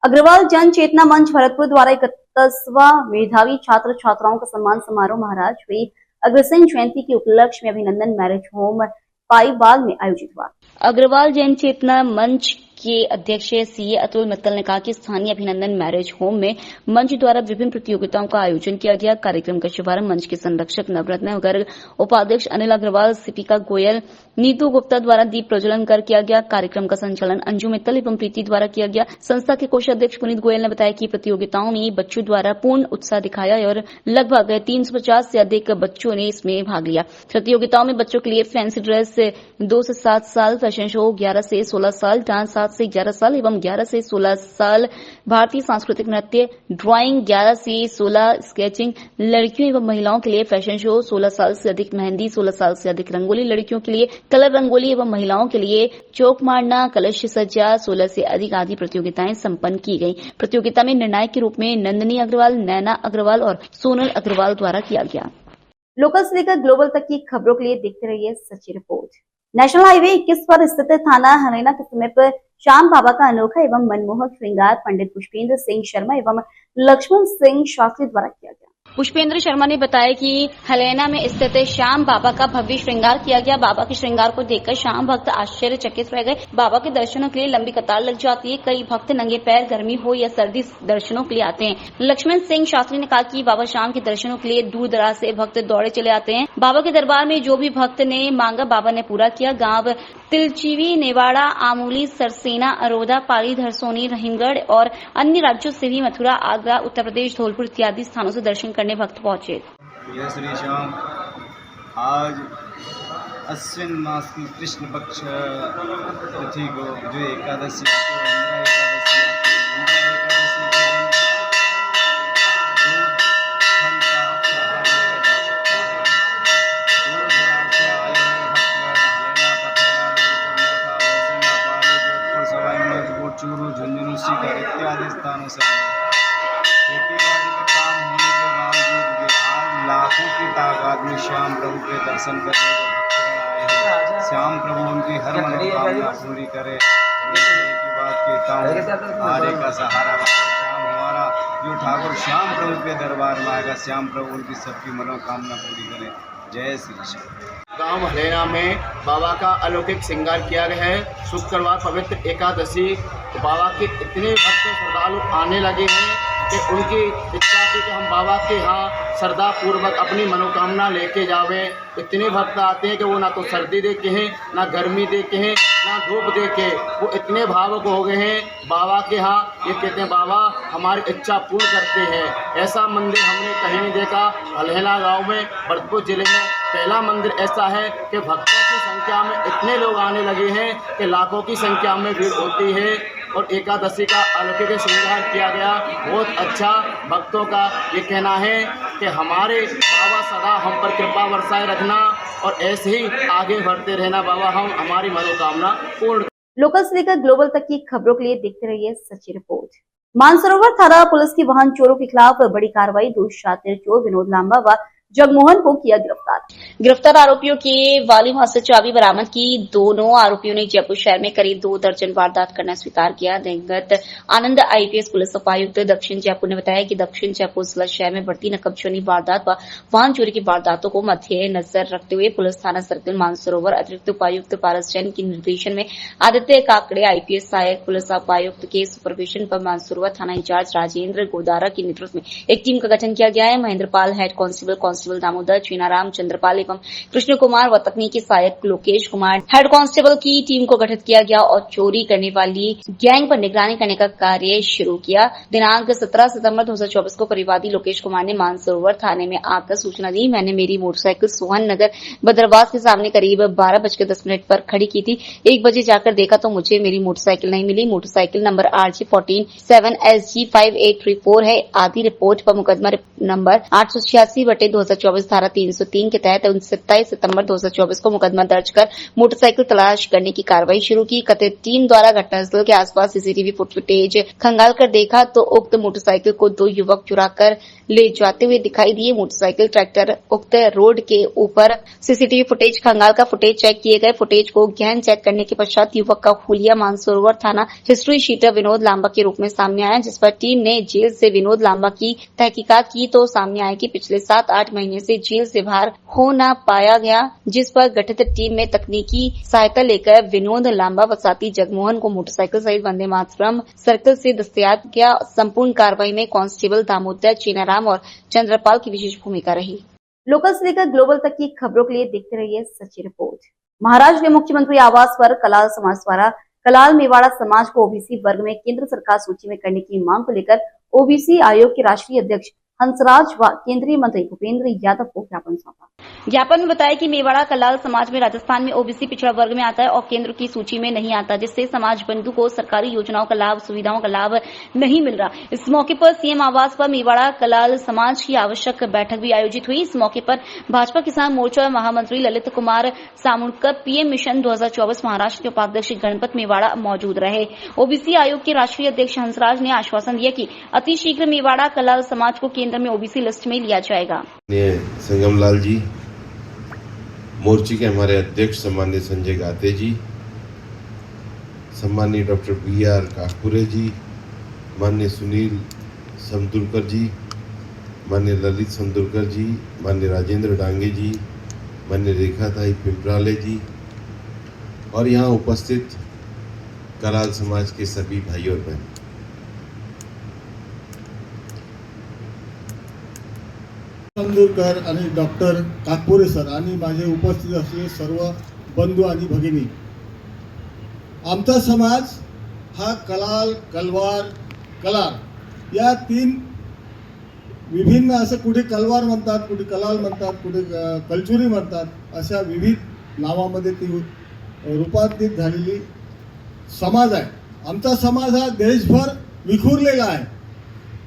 अग्रवाल जन चेतना मंच भरतपुर द्वारा 31वां मेधावी छात्र छात्राओं का सम्मान समारोह महाराज श्री अग्रसेन जयंती के उपलक्ष्य में अभिनंदन मैरिज होम पाईबाल में आयोजित हुआ। अग्रवाल जन चेतना मंच के अध्यक्ष सीए अतुल मित्तल ने कहा कि स्थानीय अभिनंदन मैरिज होम में मंच द्वारा विभिन्न प्रतियोगिताओं का आयोजन किया गया। कार्यक्रम का शुभारंभ मंच के संरक्षक नवरत्न गर्ग, उपाध्यक्ष अनिल अग्रवाल, सिपिका गोयल, नीतू गुप्ता द्वारा दीप प्रज्वलन कर किया गया। कार्यक्रम का संचालन अंजू मित्तल एवं प्रीति द्वारा किया गया। संस्था के कोषाध्यक्ष पुनीत गोयल ने बताया कि प्रतियोगिताओं में बच्चों द्वारा पूर्ण उत्साह दिखाया और लगभग 350 से अधिक बच्चों ने इसमें भाग लिया। प्रतियोगिताओं में बच्चों के लिए फैंसी ड्रेस 2 से 7 साल, फैशन शो 11 से 16 साल, डांस 7 से 11 साल एवं 11 से 16 साल, भारतीय सांस्कृतिक नृत्य, ड्राइंग 11 से 16, स्केचिंग, लड़कियों एवं महिलाओं के लिए फैशन शो 16 साल से अधिक, मेहंदी 16 साल से अधिक, रंगोली लड़कियों के लिए, कलर रंगोली एवं महिलाओं के लिए चौक मारना, कलश सज्जा 16 से अधिक आदि प्रतियोगिताएं संपन्न की गई। प्रतियोगिता में निर्णायक के रूप में नंदिनी अग्रवाल, नैना अग्रवाल और सोनल अग्रवाल द्वारा किया गया। लोकल से लेकर ग्लोबल तक की खबरों के लिए देखते रहिए सच्ची रिपोर्ट। नेशनल हाईवे 21 पर स्थित थाना हरेना के समीप श्याम बाबा का अनोखा एवं मनमोहक श्रृंगार पंडित पुष्पेंद्र सिंह शर्मा एवं लक्ष्मण सिंह शास्त्री द्वारा किया गया। पुष्पेंद्र शर्मा ने बताया कि हलेना में स्थित श्याम बाबा का भव्य श्रृंगार किया गया। बाबा के श्रृंगार को देखकर श्याम भक्त आश्चर्यचकित रह गए। बाबा के दर्शनों के लिए लंबी कतार लग जाती है। कई भक्त नंगे पैर गर्मी हो या सर्दी दर्शनों के लिए आते हैं। लक्ष्मण सिंह शास्त्री ने कहा कि बाबा श्याम के दर्शनों के लिए दूर दराज से भक्त दौड़े चले आते हैं। बाबा के दरबार में जो भी भक्त ने मांगा बाबा ने पूरा किया। गांव तिलचिवी, नेवाड़ा, आमूली, सरसेना, अरोधा, पाली, धरसोनी, रहीमगढ़ और अन्य राज्यों से भी मथुरा, आगरा, उत्तर प्रदेश, धौलपुर इत्यादि स्थानों से दर्शन करने भक्त पहुंचे। जय श्री श्याम। आज अश्विन मास की कृष्ण पक्ष तिथि को जो एकादशी चूरू, झुंझुनू, सीकर इत्यादि स्थानों से खेती बाड़ी का काम होने के बावजूद भी आज लाखों की तादाद में श्याम प्रभु के दर्शन करने को भक्तगण आए हैं। श्याम प्रभु उनकी हर मनोकामना पूरी करे। की बात कहता हूँ, आरे का सहारा बाबा श्याम हमारा, जो ठाकुर श्याम प्रभु के दरबार में आएगा, श्याम प्रभु उनकी सबकी मनोकामना पूरी करे। जय श्री श्याम। गांव हलेना में बाबा का अलौकिक श्रृंगार किया गया है। शुक्रवार पवित्र एकादशी बाबा के इतने भक्त श्रद्धालु आने लगे हैं कि उनकी इच्छा थी कि हम बाबा के यहाँ श्रद्धा पूर्वक अपनी मनोकामना लेके जावे। इतने भक्त आते हैं कि वो ना तो सर्दी देखे हैं, ना गर्मी देखे हैं, ना धूप देखे, वो इतने भावुक हो गए हैं बाबा के यहाँ। ये कहते हैं बाबा हमारी इच्छा पूर्ण करते हैं। ऐसा मंदिर हमने कहीं नहीं देखा। हलेना गाँव में, भरतपुर जिले में पहला मंदिर ऐसा है कि भक्तों की संख्या में इतने लोग आने लगे हैं कि लाखों की संख्या में भीड़ होती है। और एकादशी का अलौकिक श्रृंगार किया गया, बहुत अच्छा। भक्तों का ये कहना है कि हमारे बाबा सदा हम पर कृपा बरसाए रखना और ऐसे ही आगे बढ़ते रहना बाबा, हम हमारी मनोकामना पूर्ण। लोकल से लेकर ग्लोबल तक की खबरों के लिए देखते रहिए सच्ची रिपोर्ट। मानसरोवर थाना पुलिस की वाहन चोरों के खिलाफ बड़ी कार्रवाई। 2 शातिर चोर विनोद लांबा व जगमोहन को किया गिरफ्तार आरोपियों के वाली वहां से चाबी बरामद की। दोनों आरोपियों ने जयपुर शहर में करीब 2 दर्जन वारदात करना स्वीकार किया। दिवंगत आनंद आईपीएस पुलिस उपायुक्त दक्षिण जयपुर ने बताया कि दक्षिण जयपुर जिला शहर में बढ़ती नकबजोनी वारदात व वाहन चोरी की वारदातों को मद्देनजर रखते हुए पुलिस थाना सर्किल मानसरोवर अतिरिक्त उपायुक्त पारस जैन के निर्देशन में आदित्य काकड़े आईपीएस सहायक पुलिस उपायुक्त के सुपरविजन पर मानसरोवर थाना इंचार्ज राजेंद्र गोदारा के नेतृत्व में एक टीम का गठन किया गया है। महेंद्रपाल हेड कांस्टेबल दामोदर, चीनाराम, चंद्रपाल एवं कृष्ण कुमार व तकनीकी सहायक लोकेश कुमार हेड कांस्टेबल की टीम को गठित किया गया और चोरी करने वाली गैंग पर निगरानी करने का कार्य शुरू किया। दिनांक 17 सितंबर 2024 को परिवादी लोकेश कुमार ने मानसरोवर थाने में आकर सूचना दी। मैंने मेरी मोटरसाइकिल सोहन नगर बदरवास के सामने करीब 12:10 पर खड़ी की थी। 1 बजे जाकर देखा तो मुझे मेरी मोटरसाइकिल नहीं मिली। मोटरसाइकिल नंबर RG 14 7SG 5834 है। आधी रिपोर्ट पर मुकदमा नंबर 886/2024 धारा 303 के तहत 27 सितंबर 2024 को मुकदमा दर्ज कर मोटरसाइकिल तलाश करने की कार्रवाई शुरू की। कथित टीम द्वारा घटनास्थल के आसपास सीसीटीवी फुटेज खंगाल कर देखा तो उक्त मोटरसाइकिल को 2 युवक चुरा कर ले जाते हुए दिखाई दिए। मोटरसाइकिल ट्रैक्टर उक्त रोड के ऊपर सीसीटीवी फुटेज खंगाल का फुटेज चेक किए गए। फुटेज को गहन चेक करने के पश्चात युवक का हुलिया मानसरोवर थाना हिस्ट्री शीटर विनोद लांबा के रूप में सामने आया, जिस पर टीम ने जेल से विनोद लांबा की तहकीकात की तो सामने आया कि पिछले 7-8 महीने से जेल से बाहर हो न पाया गया, जिस पर गठित टीम में तकनीकी सहायता लेकर विनोद लांबा व साथी जगमोहन को मोटरसाइकिल सहित वंदे मातरम सर्कल से दस्तयाब किया। संपूर्ण कार्रवाई में कांस्टेबल दामोदर, चीनाराम और चंद्रपाल की विशेष भूमिका रही। लोकल से लेकर ग्लोबल तक की खबरों के लिए देखते रहिए सच्ची रिपोर्ट। महाराष्ट्र के मुख्यमंत्री आवास पर कलाल समाज द्वारा कलाल मेवाड़ा समाज को ओबीसी वर्ग में केंद्र सरकार सूची में करने की मांग को लेकर ओबीसी आयोग के राष्ट्रीय अध्यक्ष हंसराज व केंद्रीय मंत्री भूपेंद्र यादव को ज्ञापन सौंपा। ज्ञापन में बताया कि मेवाड़ा कलाल समाज में राजस्थान में ओबीसी पिछड़ा वर्ग में आता है और केंद्र की सूची में नहीं आता, जिससे समाज बंधु को सरकारी योजनाओं का लाभ, सुविधाओं का लाभ नहीं मिल रहा। इस मौके पर सीएम आवास पर मेवाड़ा कलाल समाज की आवश्यक बैठक भी आयोजित हुई। इस मौके पर भाजपा किसान मोर्चा महामंत्री ललित कुमार सामुणकर, पीएम मिशन 2024 महाराष्ट्र के उपाध्यक्ष गणपत मेवाड़ा मौजूद रहे। ओबीसी आयोग के राष्ट्रीय अध्यक्ष हंसराज ने आश्वासन दिया कि अतिशीघ्र मेवाड़ा कलाल समाज को केंद्र में ओबीसी लिस्ट में लिया जाएगा। संगम लाल जी, मोर्चे के हमारे अध्यक्ष सम्मान्य संजय गाते जी, सम्मान्य डॉक्टर BR काकुरे जी, माननीय सुनील समदुरकर जी, माननीय ललित समदुरकर जी, माननीय राजेंद्र डांगे जी, माननीय रेखाताई पिंपराले जी और यहाँ उपस्थित कलाल समाज के सभी भाई और बहन, समदुरकर आणि डॉक्टर काकपुरे सर आणि माझे उपस्थित असलेले सर्व बंधू आणि भगिनी, आमचा समाज हा कलाल, कलवार, कलार या 3 विभिन्न, असं कुठे कलवार म्हणतात, कुठे कलाल म्हणतात, कुठे कलचुरी म्हणतात, अशा विविध नावामध्ये ती रूपांतरित झालेली समाज आहे। आमचा समाज हा देशभर विखुरलेला आहे।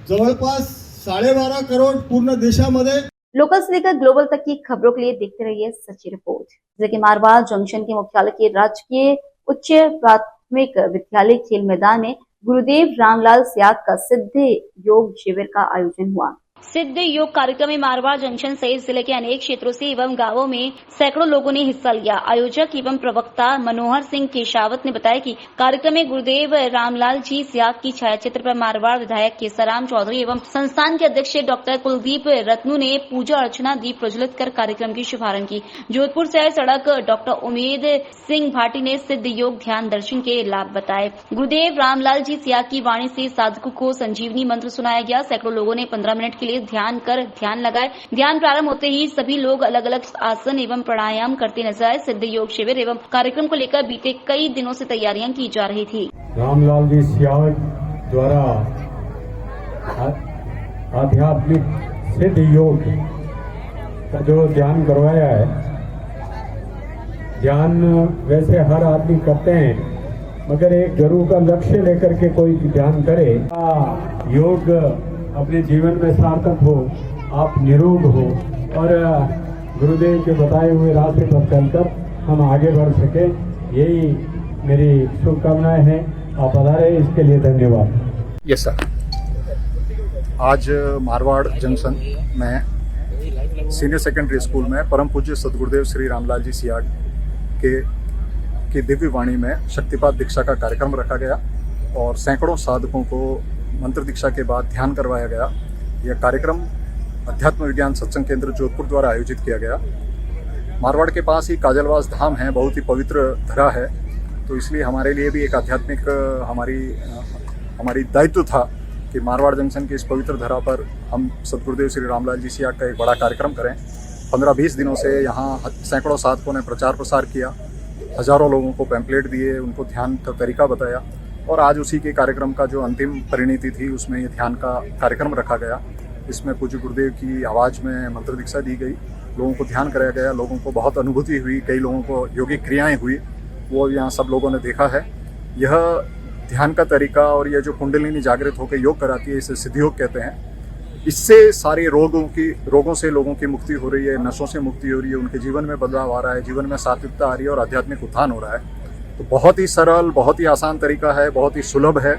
जवळपास 12.5 करोड़ पूर्ण देशामध्ये। लोकल से लेकर ग्लोबल तक की खबरों के लिए देखते रहिए सच्ची रिपोर्ट। जिले के मारवाड़ जंक्शन के मुख्यालय के राजकीय उच्च प्राथमिक विद्यालय खेल मैदान में गुरुदेव रामलाल सियाग का सिद्ध योग शिविर का आयोजन हुआ। सिद्ध योग कार्यक्रम में मारवाड़ जंक्शन सहित जिले के अनेक क्षेत्रों से एवं गांवों में सैकड़ों लोगों ने हिस्सा लिया। आयोजक एवं प्रवक्ता मनोहर सिंह केशावत ने बताया कि कार्यक्रम में गुरुदेव रामलाल जी सियाग की छायाचित्र पर मारवाड़ विधायक केसराम चौधरी एवं संस्थान के अध्यक्ष डॉक्टर कुलदीप रत्नू ने पूजा अर्चना, दीप प्रज्वलित कर कार्यक्रम की शुभारंभ की। जोधपुर से आए सड़क डॉक्टर उमेद सिंह भाटी ने सिद्ध योग ध्यान दर्शन के लाभ बताए। गुरुदेव रामलाल जी सियाग की वाणी से साधकों को संजीवनी मंत्र सुनाया गया। सैकड़ों लोगों ने 15 मिनट के लिए ध्यान लगाए। ध्यान प्रारंभ होते ही सभी लोग अलग अलग आसन एवं प्राणायाम करते नजर आए। सिद्ध योग शिविर एवं कार्यक्रम को लेकर बीते कई दिनों से तैयारियां की जा रही थी। रामलाल जी सियाग द्वारा आध्यात्मिक सिद्ध योग का जो ध्यान करवाया है, ध्यान वैसे हर आदमी करते हैं, मगर एक गुरु का लक्ष्य लेकर के कोई ध्यान करे, योग अपने जीवन में सार्थक हो, आप निरोग हो और गुरुदेव के बताए हुए रास्ते पर चलकर हम आगे बढ़ सके, यही मेरी शुभकामनाएं हैं। आप पधारे, इसके लिए धन्यवाद। यस सर, आज मारवाड़ जंक्शन में सीनियर सेकेंडरी स्कूल में परम पूज्य सदगुरुदेव श्री रामलाल जी सियाग की दिव्य वाणी में शक्तिपात दीक्षा का कार्यक्रम रखा गया और सैकड़ों साधकों को मंत्र दीक्षा के बाद ध्यान करवाया गया। यह कार्यक्रम अध्यात्म विज्ञान सत्संग केंद्र जोधपुर द्वारा आयोजित किया गया। मारवाड़ के पास ही काजलवास धाम है, बहुत ही पवित्र धरा है, तो इसलिए हमारे लिए भी एक आध्यात्मिक हमारी दायित्व था कि मारवाड़ जंक्शन की इस पवित्र धरा पर हम सदगुरुदेव श्री रामलाल जी सियाग का एक बड़ा कार्यक्रम करें। 15-20 दिनों से यहाँ सैकड़ों साधकों ने प्रचार प्रसार किया, हजारों लोगों को पैम्पलेट दिए, उनको ध्यान का तरीका बताया और आज उसी के कार्यक्रम का जो अंतिम परिणति थी उसमें ये ध्यान का कार्यक्रम रखा गया। इसमें पूज्य गुरुदेव की आवाज़ में मंत्र दीक्षा दी गई, लोगों को ध्यान कराया गया, लोगों को बहुत अनुभूति हुई, कई लोगों को योगिक क्रियाएं हुई, वो यहाँ सब लोगों ने देखा है। यह ध्यान का तरीका और ये जो कुंडलिनी जागृत होकर योग कराती है, इसे सिद्ध योग कहते हैं। इससे सारे रोगों से लोगों की मुक्ति हो रही है, नशों से मुक्ति हो रही है, उनके जीवन में बदलाव आ रहा है, जीवन में सात्विकता आ रही है और आध्यात्मिक उत्थान हो रहा है। तो बहुत ही सरल, बहुत ही आसान तरीका है, बहुत ही सुलभ है।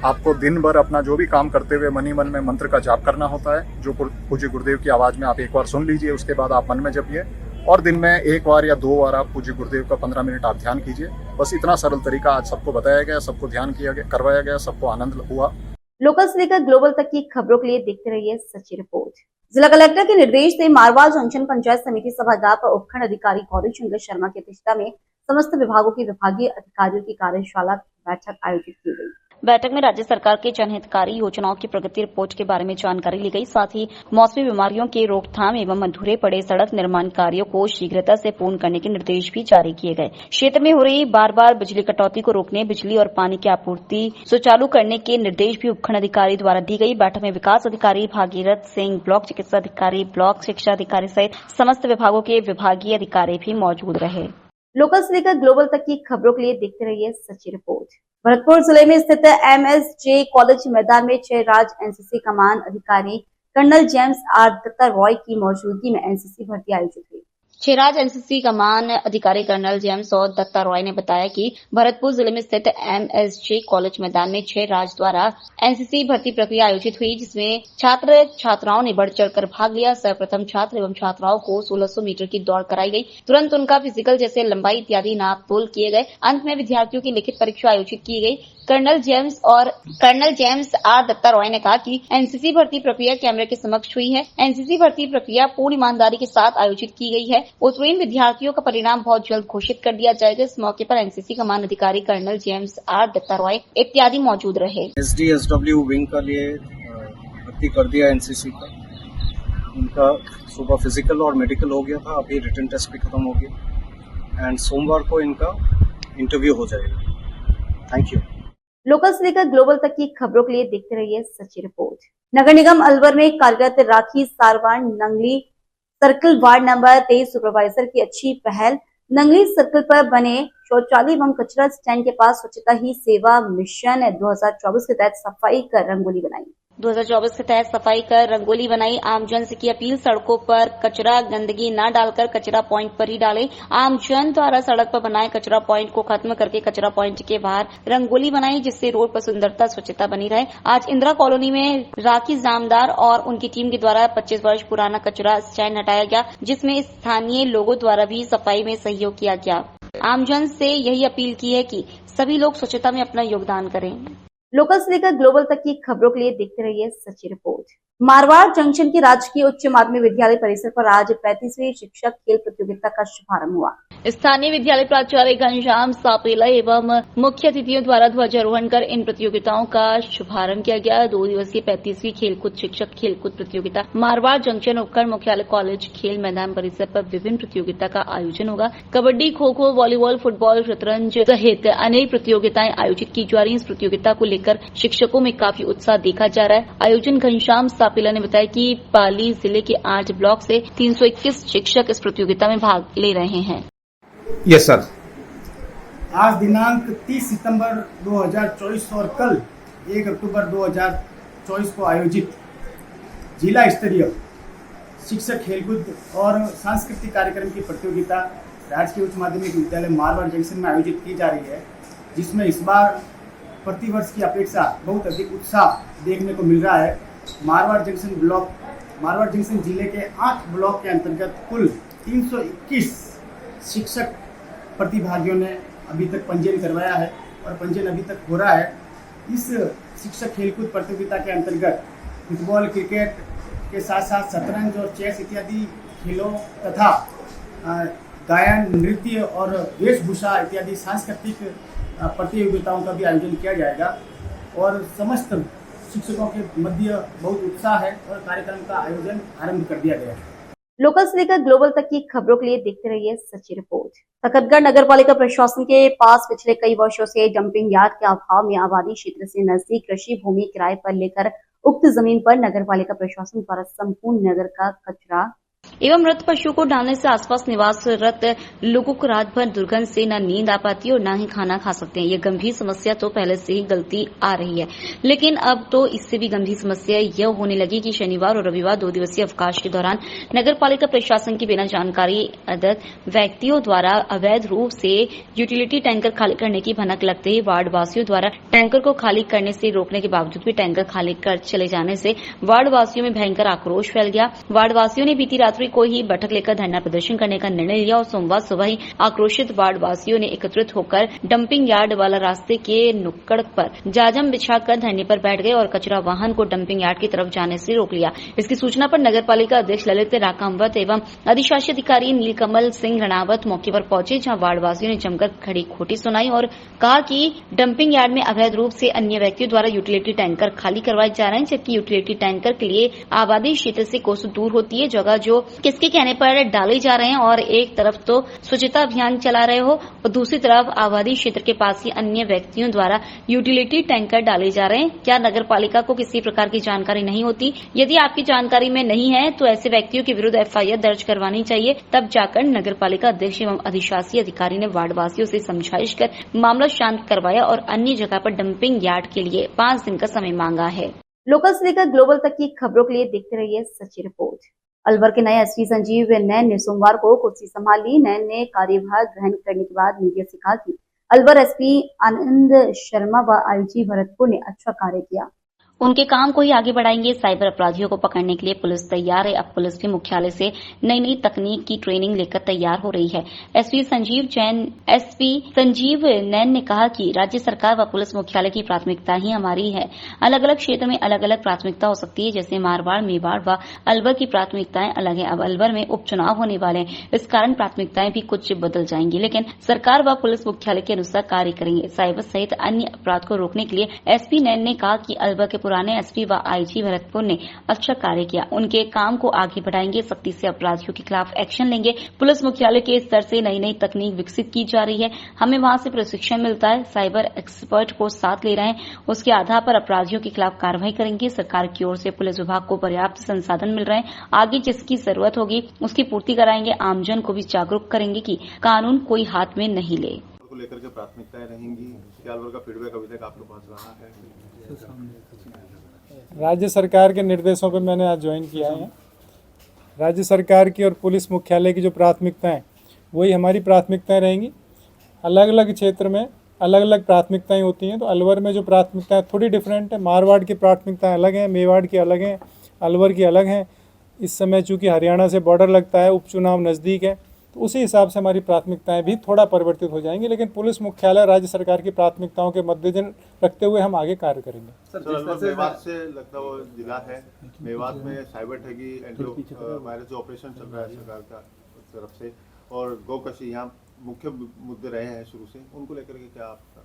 आपको दिन भर अपना जो भी काम करते हुए मन ही मन में मंत्र का जाप करना होता है, जो पूज्य गुरुदेव की आवाज़ में आप एक बार सुन लीजिए, उसके बाद आप मन में जपिए और दिन में एक बार या 2 बार आप पूज्य गुरुदेव का 15 मिनट आप ध्यान कीजिए। बस इतना सरल तरीका आज सबको बताया गया, सबको ध्यान करवाया गया, सबको आनंद हुआ। लोकल से लेकर ग्लोबल तक की खबरों के लिए देखते रहिए सच्ची रिपोर्ट। जिला कलेक्टर के निर्देश से मारवाड़ जंक्शन पंचायत समिति सभागार पर उपखंड अधिकारी गौरी शंकर शर्मा की अध्यक्षता में समस्त विभागों के विभागीय अधिकारियों की कार्यशाला बैठक आयोजित की गई। बैठक में राज्य सरकार के जनहितकारी योजनाओं की प्रगति रिपोर्ट के बारे में जानकारी ली गई। साथ ही मौसमी बीमारियों के रोकथाम एवं अधूरे पड़े सड़क निर्माण कार्यों को शीघ्रता से पूर्ण करने के निर्देश भी जारी किए गए। क्षेत्र में हो रही बार बिजली कटौती को रोकने, बिजली और पानी की आपूर्ति सुचारू करने के निर्देश भी उपखंड अधिकारी द्वारा दी गई। बैठक में विकास अधिकारी भागीरथ सिंह, ब्लॉक चिकित्सा अधिकारी, ब्लॉक शिक्षा अधिकारी सहित समस्त विभागों के विभागीय अधिकारी भी मौजूद रहे। लोकल से लेकर ग्लोबल तक की खबरों के लिए देखते रहिए सच्ची रिपोर्ट। भरतपुर जिले में स्थित MSJ कॉलेज मैदान में 6 राज्य NCC कमान अधिकारी colonel James R Datta Roy की मौजूदगी में NCC भर्ती आयोजित हुई। 6 राज्य NCC कमान अधिकारी कर्नल जेम्स और दत्ता रॉय ने बताया कि भरतपुर जिले में स्थित MSJ कॉलेज मैदान में 6 राज्य द्वारा NCC भर्ती प्रक्रिया आयोजित हुई, जिसमें छात्र छात्राओं ने बढ़ चढ़कर भाग लिया। सर्वप्रथम छात्र एवं छात्राओं को 1600 मीटर की दौड़ कराई गई। तुरंत उनका फिजिकल जैसे लंबाई इत्यादि नाप तोल किए गए। अंत में विद्यार्थियों की लिखित परीक्षा आयोजित की गई। Colonel James R Datta Roy ने कहा कि NCC भर्ती प्रक्रिया कैमरे के समक्ष हुई है। NCC भर्ती प्रक्रिया पूर्ण ईमानदारी के साथ आयोजित की गई है। उत्तीर्ण विद्यार्थियों का परिणाम बहुत जल्द घोषित कर दिया जाएगा। इस मौके पर NCC कमान अधिकारी colonel James R Datta Roy इत्यादि मौजूद रहे। SDSW विंग का लिए भर्ती कर दिया NCC का। उनका सुबह फिजिकल और मेडिकल हो गया था, अभी रिटन टेस्ट भी खत्म हो गया एंड सोमवार को इनका इंटरव्यू हो जाएगा। Thank you. लोकल से लेकर ग्लोबल तक की खबरों के लिए देखते रहिए सच्ची रिपोर्ट। नगर निगम अलवर में कार्यरत Rakhi Sarwan Nangli circle ward number 23 supervisor की अच्छी पहल। नंगली सर्कल पर बने शौचालय एवं कचरा स्टैंड के पास स्वच्छता ही सेवा मिशन 2024 के तहत सफाई कर रंगोली बनाई। 2024 के तहत सफाई कर रंगोली बनाई। आमजन से की अपील, सड़कों पर कचरा गंदगी न डालकर कचरा पॉइंट पर ही डालें। आमजन द्वारा सड़क पर बनाए कचरा पॉइंट को खत्म करके कचरा पॉइंट के बाहर रंगोली बनाई, जिससे रोड पर सुंदरता स्वच्छता बनी रहे। आज इंदिरा कॉलोनी में राखी जामदार और उनकी टीम के द्वारा 25 वर्ष पुराना कचरा स्टैंड हटाया गया, जिसमें स्थानीय लोगों द्वारा भी सफाई में सहयोग किया गया। आमजन से यही अपील की है कि सभी लोग स्वच्छता में अपना योगदान करें। लोकल से लेकर ग्लोबल तक की खबरों के लिए देखते रहिए सच्ची रिपोर्ट। मारवाड़ जंक्शन की राजकीय उच्च माध्यमिक विद्यालय परिसर पर आज 35वीं शिक्षक खेल प्रतियोगिता का शुभारंभ हुआ। स्थानीय विद्यालय प्राचार्य घनश्याम सापेला एवं मुख्य अतिथियों द्वारा ध्वजारोहण कर इन प्रतियोगिताओं का शुभारंभ किया गया। 2 दिवसीय 35वीं खेलकूद शिक्षक खेलकूद प्रतियोगिता मारवाड़ जंक्शन उपखंड मुख्यालय कॉलेज खेल मैदान परिसर पर विभिन्न प्रतियोगिता का आयोजन होगा। कबड्डी, खो खो, वॉलीबॉल, फुटबॉल, शतरंज सहित अनेक प्रतियोगिताएं आयोजित की जा रही। इस प्रतियोगिता को लेकर शिक्षकों में काफी उत्साह देखा जा रहा है। आयोजन घनश्याम सापेला ने बताया कि पाली जिले के 8 ब्लॉक से 321 शिक्षक इस प्रतियोगिता में भाग ले रहे हैं। Yes sir. आज दिनांक 30 सितंबर 2024 और कल 1 अक्टूबर 2024 को आयोजित जिला स्तरीय शिक्षक खेलकूद और सांस्कृतिक कार्यक्रम की प्रतियोगिता राजकीय उच्च माध्यमिक विद्यालय मारवाड़ जंक्शन में आयोजित की जा रही है, जिसमें इस बार प्रतिवर्ष की अपेक्षा बहुत अधिक उत्साह देखने को मिल रहा है। मारवाड़ जंक्शन जिले के 8 ब्लॉक के अंतर्गत कुल 321 शिक्षक प्रतिभागियों ने अभी तक पंजीयन करवाया है और पंजीयन अभी तक हो रहा है। इस शिक्षक खेलकूद प्रतियोगिता के अंतर्गत फुटबॉल, क्रिकेट के साथ साथ शतरंज और चेस इत्यादि खेलों तथा गायन, नृत्य और वेशभूषा इत्यादि सांस्कृतिक प्रतियोगिताओं का भी आयोजन किया जाएगा और समस्त शिक्षकों के मध्य बहुत उत्साह है और कार्यक्रम का आयोजन आरंभ कर दिया गया है। लोकल से लेकर ग्लोबल तक की खबरों के लिए देखते रहिए सच्ची रिपोर्ट। तखतगढ़ नगर पालिका प्रशासन के पास पिछले कई वर्षों से डंपिंग यार्ड के अभाव में आबादी क्षेत्र से नजदीक कृषि भूमि किराए पर लेकर उक्त जमीन पर नगर पालिका प्रशासन द्वारा संपूर्ण नगर का कचरा एवं मृत पशुओं को डालने से आसपास निवासरत लोगों को रात भर दुर्गंध से न नींद आ पाती है और न ही खाना खा सकते हैं। ये गंभीर समस्या तो पहले से ही गलती आ रही है, लेकिन अब तो इससे भी गंभीर समस्या यह होने लगी कि शनिवार और रविवार 2 दिवसीय अवकाश के दौरान नगरपालिका प्रशासन की बिना जानकारी व्यक्तियों द्वारा अवैध रूप से यूटिलिटी टैंकर खाली करने की भनक लगते ही वार्ड वासियों द्वारा टैंकर को खाली करने से रोकने के बावजूद भी टैंकर खाली कर चले जाने से वार्ड वासियों में भयंकर आक्रोश फैल गया। वार्ड वासियों ने बीती रात्रि को ही बैठक लेकर धरना प्रदर्शन करने का निर्णय लिया और सोमवार सुबह ही आक्रोशित वार्ड वासियों ने एकत्रित होकर डंपिंग यार्ड वाला रास्ते के नुक्कड़ पर जाजम बिछाकर धरने पर बैठ गए और कचरा वाहन को डंपिंग यार्ड की तरफ जाने से रोक लिया। इसकी सूचना पर नगरपालिका अध्यक्ष ललित राकामवत एवं अधिशासी अधिकारी नीलकमल सिंह रणावत मौके पर पहुंचे, जहां वार्ड वासियों ने जमकर खड़ी खोटी सुनाई और कहा कि डंपिंग यार्ड में अवैध रूप से अन्य व्यक्तियों द्वारा यूटिलिटी टैंकर खाली करवाए जा रहे हैं, जबकि यूटिलिटी टैंकर के लिए आबादी क्षेत्र से कोसों दूर होती है जगह जो किसके कहने पर डाले जा रहे हैं और एक तरफ तो स्वच्छता अभियान चला रहे हो और दूसरी तरफ आबादी क्षेत्र के पास ही अन्य व्यक्तियों द्वारा यूटिलिटी टैंकर डाले जा रहे हैं। क्या नगरपालिका को किसी प्रकार की जानकारी नहीं होती? यदि आपकी जानकारी में नहीं है तो ऐसे व्यक्तियों के विरुद्ध एफआईआर दर्ज करवानी चाहिए। तब जाकर नगरपालिका अध्यक्ष एवं अधिशासी अधिकारी ने वार्ड वासियों से समझाइश कर मामला शांत करवाया और अन्य जगह पर डंपिंग यार्ड के लिए 5 दिन का समय मांगा है। लोकल से लेकर ग्लोबल तक की खबरों के लिए देखते रहिए सच्ची रिपोर्ट। अलवर के नए एसपी संजीव नैन ने सोमवार को कुर्सी संभाली। नैन ने कार्यभार ग्रहण करने के बाद मीडिया से कहा कि अलवर एसपी आनंद शर्मा व आईजी भरतपुर ने अच्छा कार्य किया। उनके काम को ही आगे बढ़ाएंगे। साइबर अपराधियों को पकड़ने के लिए पुलिस तैयार है। अब पुलिस भी मुख्यालय से नई नई तकनीक की ट्रेनिंग लेकर तैयार हो रही है। एसपी संजीव नैन ने कहा कि राज्य सरकार व पुलिस मुख्यालय की प्राथमिकता ही हमारी है। अलग अलग क्षेत्र में अलग अलग प्राथमिकता हो सकती है, जैसे मारवाड़, मेवाड़ व अलवर की प्राथमिकताएं अलग है। अब अलवर में उपचुनाव होने वाले हैं, इस कारण प्राथमिकताएं भी कुछ बदल जाएंगी, लेकिन सरकार व पुलिस मुख्यालय के अनुसार कार्य करेंगे। साइबर सहित अन्य अपराध को रोकने के लिए एसपी नैन ने कहा कि अलवर के पुराने एसपी व आईजी भरतपुर ने अच्छा कार्य किया। उनके काम को आगे बढ़ाएंगे, सख्ती से अपराधियों के खिलाफ एक्शन लेंगे। पुलिस मुख्यालय के स्तर से नई नई तकनीक विकसित की जा रही है, हमें वहां से प्रशिक्षण मिलता है। साइबर एक्सपर्ट को साथ ले रहे हैं, उसके आधार पर अपराधियों के खिलाफ कार्रवाई करेंगे। सरकार की ओर से पुलिस विभाग को पर्याप्त संसाधन मिल रहे हैं, आगे जिसकी जरूरत होगी उसकी पूर्ति कराएंगे। आमजन को भी जागरूक करेंगे कि कानून कोई हाथ में नहीं ले। को लेकर के प्राथमिकताएं रहेंगी। क्या अलवर का फीडबैक अभी तक आपके पास रहा है? राज्य सरकार के निर्देशों पर मैंने आज ज्वाइन किया है। राज्य सरकार की और पुलिस मुख्यालय की जो प्राथमिकताएं वही हमारी प्राथमिकताएं रहेंगी। अलग अलग क्षेत्र में अलग अलग प्राथमिकताएं होती हैं, तो अलवर में जो प्राथमिकताएं थोड़ी डिफरेंट है। मारवाड़ की प्राथमिकताएं अलग हैं, मेवाड़ की अलग हैं, अलवर की अलग हैं। इस समय चूँकि हरियाणा से बॉर्डर लगता है, उपचुनाव नज़दीक है, तो उसी हिसाब से हमारी प्राथमिकताएं भी थोड़ा परिवर्तित हो जाएंगी, लेकिन पुलिस मुख्यालय राज्य सरकार की प्राथमिकताओं के मद्देनजर रखते हुए हम आगे कार्य करेंगे। सर, मेवात से लगता वो जिला है, मेवात में साइबर ठगी वायरस जो ऑपरेशन चल रहा है सरकार का तरफ से, और गोकशी यहाँ मुख्य मुद्दे रहे हैं शुरू से, उनको लेकर के क्या आपका?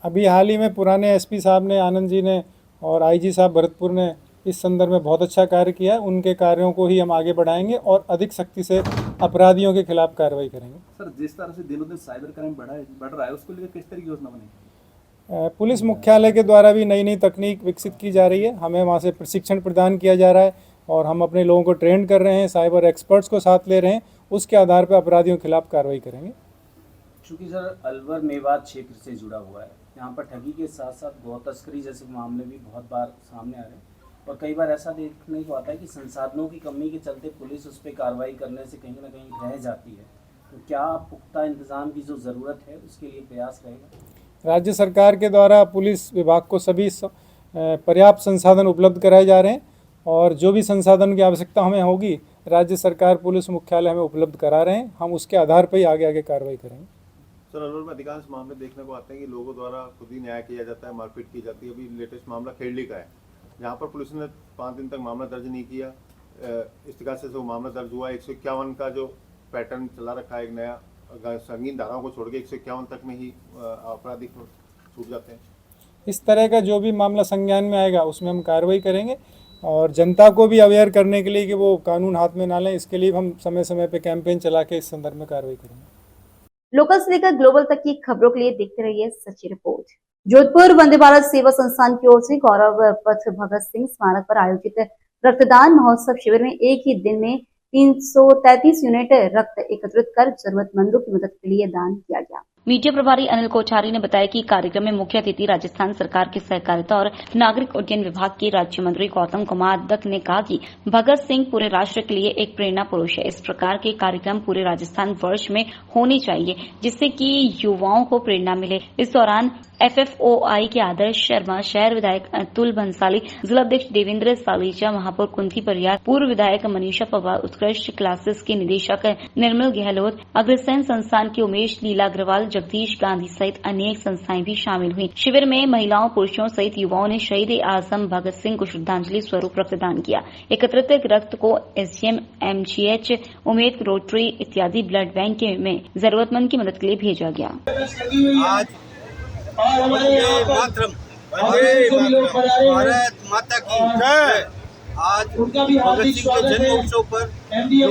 अभी हाल ही में पुराने एसपी साहब ने, आनंद जी ने और आईजी साहब भरतपुर ने इस संदर्भ में बहुत अच्छा कार्य किया है। उनके कार्यों को ही हम आगे बढ़ाएंगे और अधिक सख्ती से अपराधियों के खिलाफ कार्रवाई करेंगे। सर, जिस तरह से दिनों दिन साइबर क्राइम बढ़ रहा है, उसको लेकर किस तरह की योजना बनेगी? पुलिस मुख्यालय के द्वारा भी नई नई तकनीक विकसित की जा रही है। हमें वहाँ से प्रशिक्षण प्रदान किया जा रहा है और हम अपने लोगों को ट्रेन कर रहे हैं, साइबर एक्सपर्ट्स को साथ ले रहे हैं। उसके आधार पर अपराधियों के खिलाफ कार्रवाई करेंगे। चूँकि सर अलवर मेवात क्षेत्र से जुड़ा हुआ है, यहाँ पर ठगी के साथ साथ गौ तस्करी जैसे मामले भी बहुत बार सामने आ रहे हैं, और कई बार ऐसा देखने को आता है कि संसाधनों की कमी के चलते पुलिस उस पर कार्रवाई करने से कहीं ना कहीं रह जाती है। तो क्या पुख्ता इंतजाम की जो ज़रूरत है उसके लिए प्रयास रहेगा? राज्य सरकार के द्वारा पुलिस विभाग को सभी पर्याप्त संसाधन उपलब्ध कराए जा रहे हैं और जो भी संसाधन की आवश्यकता हमें होगी राज्य सरकार पुलिस मुख्यालय हमें उपलब्ध करा रहे हैं। हम उसके आधार पर ही आगे कार्रवाई करेंगे। सर, अलवर में अधिकांश मामले देखने को आते हैं कि लोगों द्वारा खुद ही न्याय किया जाता है, मारपीट की जाती है। अभी लेटेस्ट मामला खेड़ली का है, जहाँ पर पुलिस ने 5 दिन तक मामला दर्ज नहीं किया। इस से वो मामला दर्ज हुआ। 151 का जो पैटर्न चला रखा है, एक नया संगीन धाराओं को छोड़ के 151 तक में ही आपराधिक छूट जाते हैं। इस तरह का जो भी मामला संज्ञान में आएगा उसमें हम कार्रवाई करेंगे और जनता को भी अवेयर करने के लिए कि वो कानून हाथ में ना लें, इसके लिए हम समय समय पे कैंपेन चला के इस संदर्भ में कार्रवाई करेंगे। लोकल से लेकर ग्लोबल तक की खबरों के लिए देखते रहिए सच्ची रिपोर्ट। जोधपुर वंदे भारत सेवा संस्थान की ओर से गौरव पथ भगत सिंह स्मारक पर आयोजित रक्तदान महोत्सव शिविर में एक ही दिन में 333 यूनिट रक्त एकत्रित कर जरूरतमंदों की मदद के लिए दान किया गया। मीडिया प्रभारी अनिल कोठारी ने बताया कि कार्यक्रम में मुख्य अतिथि राजस्थान सरकार के सहकारिता और नागरिक उड्डयन विभाग के राज्य मंत्री गौतम कुमार दत्त ने कहा कि भगत सिंह पूरे राष्ट्र के लिए एक प्रेरणा पुरुष है। इस प्रकार के कार्यक्रम पूरे राजस्थान वर्ष में होने चाहिए जिससे कि युवाओं को प्रेरणा मिले। इस दौरान FFOI के आदर्श शर्मा, शहर विधायक अतुल भंसाली, जिला अध्यक्ष देवेंद्र सालीजा, महापौर कुंती परियार, पूर्व विधायक मनीषा पवार, उत्कृष्ट क्लासेस के निदेशक निर्मल गहलोत, अग्रसेन संस्थान के उमेश, लीला अग्रवाल, जगदीश गांधी सहित अनेक संस्थाएं भी शामिल हुई। शिविर में महिलाओं, पुरुषों सहित युवाओं ने शहीद आजम भगत सिंह को श्रद्धांजलि स्वरूप रक्तदान किया। एकत्रित रक्त को SGM, MGH, उमेद, रोटरी इत्यादि ब्लड बैंक में जरूरतमंद की मदद के लिए भेजा गया। भारत माता की जय। आज भगत सिंह के जन्म उत्सव पर जो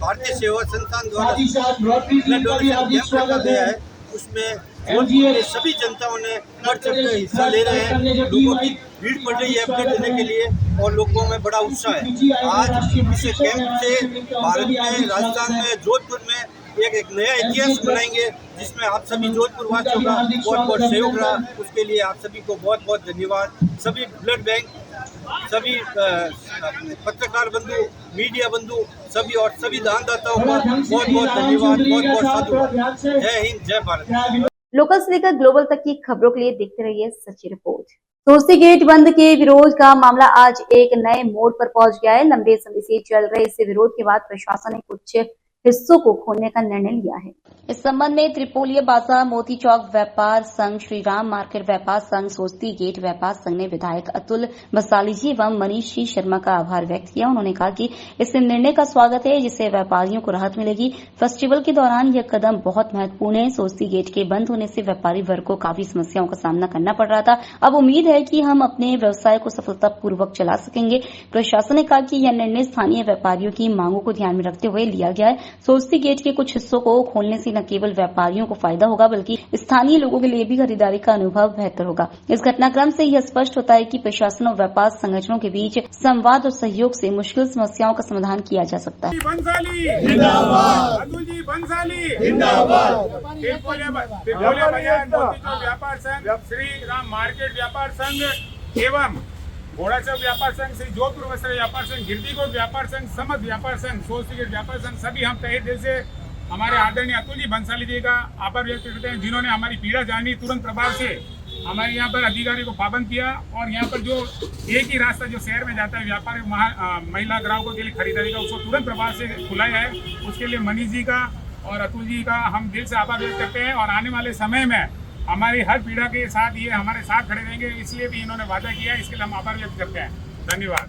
भारतीय सेवा संस्थान द्वारा ब्लड डोनेशन कैंप रखा गया है उसमें जोधपुर के सभी जनताओं ने बढ़ चढ़ कर हिस्सा ले रहे हैं। लोगों की भीड़ पड़ रही है ब्लड देने के लिए और लोगों में बड़ा उत्साह है। आज इस कैंप से भारत में, राजस्थान में, जोधपुर में एक नया इतिहास बनाएंगे जिसमें आप सभी जोधपुर वासियों का बहुत बहुत सहयोग रहा। उसके लिए आप सभी को बहुत बहुत धन्यवाद। सभी ब्लड बैंक, सभी पत्रकार बंधु, मीडिया बंधु सभी और सभी दानदाताओं का बहुत बहुत धन्यवाद, बहुत बहुत साधुवाद। जय हिंद, जय भारत। लोकल से लेकर ग्लोबल तक की खबरों के लिए देखते रहिए सच्ची रिपोर्ट। सोस्ती गेट बंद के विरोध का मामला आज एक नए मोड़ पर पहुंच गया है। लंबे समय से चल रहे इस विरोध के बाद प्रशासन ने कुछ हिस्सों को खोलने का निर्णय लिया है। इस संबंध में त्रिपोलिया बाजार, मोती चौक व्यापार संघ, श्री राम मार्केट व्यापार संघ, सोस्ती गेट व्यापार संघ ने विधायक अतुल भंसाली जी एवं मनीष जी शर्मा का आभार व्यक्त किया। उन्होंने कहा कि इस निर्णय का स्वागत है जिससे व्यापारियों को राहत मिलेगी। फेस्टिवल के दौरान यह कदम बहुत महत्वपूर्ण है। सोस्ती गेट के बंद होने से व्यापारी वर्ग को काफी समस्याओं का सामना करना पड़ रहा था। अब उम्मीद है कि हम अपने व्यवसाय को सफलतापूर्वक चला सकेंगे। प्रशासन ने कहा कि यह निर्णय स्थानीय व्यापारियों की मांगों को ध्यान में रखते हुए लिया गया है। सोस्ती गेट के कुछ हिस्सों को खोलने से न केवल व्यापारियों को फायदा होगा बल्कि स्थानीय लोगों के लिए भी खरीदारी का अनुभव बेहतर होगा। इस घटनाक्रम से यह स्पष्ट होता है कि प्रशासन और व्यापार संगठनों के बीच संवाद और सहयोग से मुश्किल समस्याओं का समाधान किया जा सकता है। व्यापार संघ, श्री राम मार्केट व्यापार संघ एवं घोड़ाचौक व्यापार संघ, श्री जोधपुर वस्त्र व्यापार संघ, गिरदीकोट व्यापार संघ, समस्त व्यापार संघ, सोस्ती गेट व्यापार संघ, सभी हम तहे दिल से हमारे आदरणीय अतुल जी भंसाली जी का आभार व्यक्त करते हैं जिन्होंने हमारी पीड़ा जानी, तुरंत प्रभाव से हमारे यहाँ पर अधिकारी को पाबंद किया और यहाँ पर जो एक ही रास्ता जो शहर में जाता है व्यापार महिला ग्राहकों के लिए खरीदारी का, उसको तुरंत प्रभाव से खुलाया है। उसके लिए मनीष जी का और अतुल जी का हम दिल से आभार व्यक्त करते हैं और आने वाले समय में हमारी हर पीड़ा के साथ ये हमारे साथ खड़े रहेंगे, इसलिए भी इन्होंने वादा किया, इसके लिए हम आभार व्यक्त करते हैं। धन्यवाद।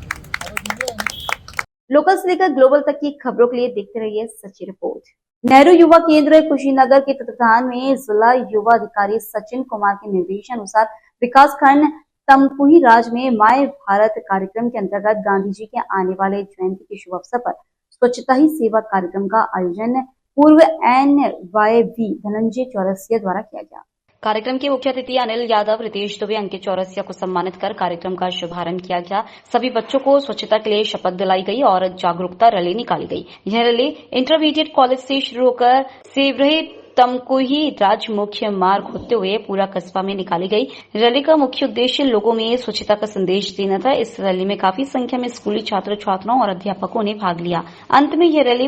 लोकल से लेकर ग्लोबल तक की खबरों के लिए देखते रहिए सच्ची रिपोर्ट। नेहरू युवा केंद्र कुशीनगर के तत्वाधान में जिला युवा अधिकारी सचिन कुमार के निर्देशानुसार विकासखंड तमकुही राज में माय भारत कार्यक्रम के अंतर्गत गांधी जी के आने वाले जयंती के शुभ अवसर पर स्वच्छता ही सेवा कार्यक्रम का आयोजन पूर्व NYV धनंजय चौरसिया द्वारा किया गया। कार्यक्रम के मुख्य अतिथि अनिल यादव, रितेश दुबे, अंकित चौरसिया को सम्मानित कर कार्यक्रम का शुभारंभ किया गया। सभी बच्चों को स्वच्छता के लिए शपथ दिलाई गई और जागरूकता रैली निकाली गई। यह रैली इंटरमीडिएट कॉलेज से शुरू होकर सेवरही तमकुही राज मुख्य मार्ग होते हुए पूरा कस्बा में निकाली गई। रैली का मुख्य उद्देश्य लोगों में स्वच्छता का संदेश देना था। इस रैली में काफी संख्या में स्कूली छात्र छात्राओं और अध्यापकों ने भाग लिया। अंत में यह रैली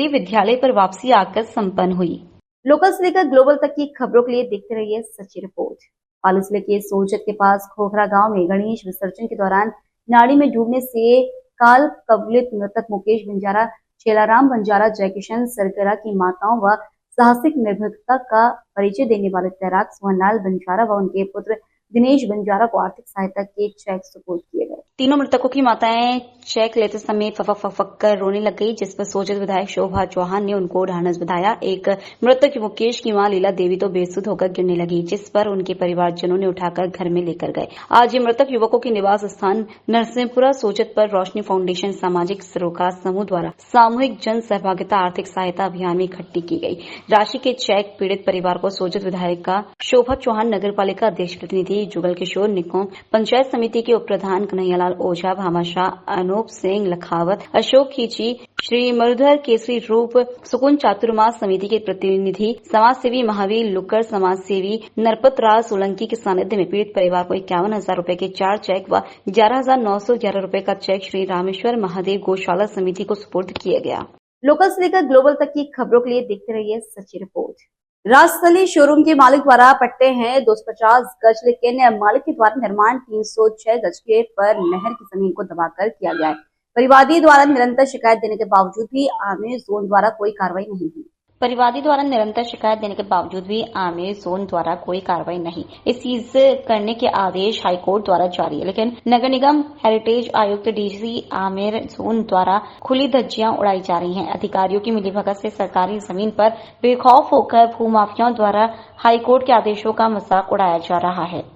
विद्यालय पर वापसी आकर संपन्न हुई। लोकल से लेकर ग्लोबल तक की खबरों के लिए देखते रहिए सच्ची रिपोर्ट। पाली जिले के सोजत के पास खोखरा गांव में गणेश विसर्जन के दौरान नाली में डूबने से काल कवलित मृतक मुकेश बंजारा, चेलाराम बंजारा, जयकिशन सरगरा की माताओं व साहसिक निर्भीकता का परिचय देने वाले तैराक सोहनलाल बंजारा व उनके पुत्र दिनेश बंजारा को आर्थिक सहायता के चेक सुपुर्द किए गए। तीनों मृतकों की माताएं चेक लेते समय फक कर रोने लग गई, जिस पर सोजत विधायक शोभा चौहान ने उनको ढांढस बधाया। एक मृतक मुकेश की मां लीला देवी तो बेसुध होकर गिरने लगी, जिस पर उनके परिवारजनों ने उठाकर घर में लेकर गए। आज ये मृतक युवकों के निवास स्थान नरसिंहपुरा सोजत पर रोशनी फाउंडेशन सामाजिक सरोकार समूह द्वारा सामूहिक जन सहभागिता आर्थिक सहायता अभियान में इकट्ठी की गई। राशि के चेक पीड़ित परिवार को सोजत विधायक शोभा चौहान, नगर पालिका अध्यक्ष प्रतिनिधि जुगल किशोर निकोम, पंचायत समिति के उप प्रधान कन्हैयालाल लाल ओझा, भामाशाह, अनूप सिंह लखावत, अशोक खींची, श्री मरुधर केसरी रूप, सुकुन चातुर्मास समिति के प्रतिनिधि, समाजसेवी महावीर लुक्कर, समाजसेवी नरपत राज सोलंकी के सानिध्य में पीड़ित परिवार को 51,000 रूपये के 4 चेक व 11,911 रूपये का चेक श्री रामेश्वर महादेव गौशाला समिति को सुपुर्द किया गया। लोकल से लेकर ग्लोबल तक की खबरों के लिए देखते रहिए सच्ची रिपोर्ट। राजस्थली शोरूम के मालिक द्वारा पट्टे हैं 250 गज, लेकिन मालिक के द्वारा निर्माण 306 गज के पर नहर की जमीन को दबाकर किया गया है। परिवादी द्वारा निरंतर शिकायत देने के बावजूद भी आमेर जोन द्वारा कोई कार्रवाई नहीं हुई। इस चीज करने के आदेश हाईकोर्ट द्वारा जारी है, लेकिन नगर निगम हेरिटेज आयुक्त डीसी आमेर जोन द्वारा खुली धज्जियां उड़ाई जा रही हैं। अधिकारियों की मिलीभगत से सरकारी जमीन पर बेखौफ होकर भूमाफियाओं द्वारा हाईकोर्ट के आदेशों का मजाक उड़ाया जा रहा है।